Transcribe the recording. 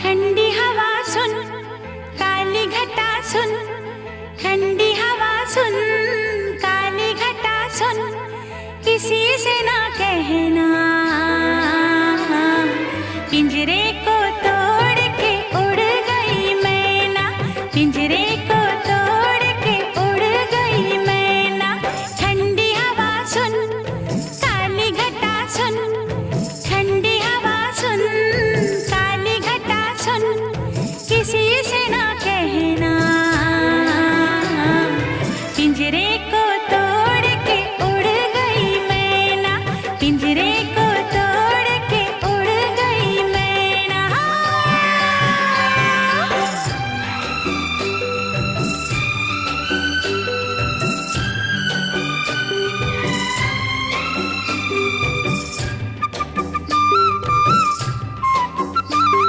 ठंडी हवा सुन, काली घटा सुन, ठंडी हवा सुन, काली घटा सुन, किसी से ना कहना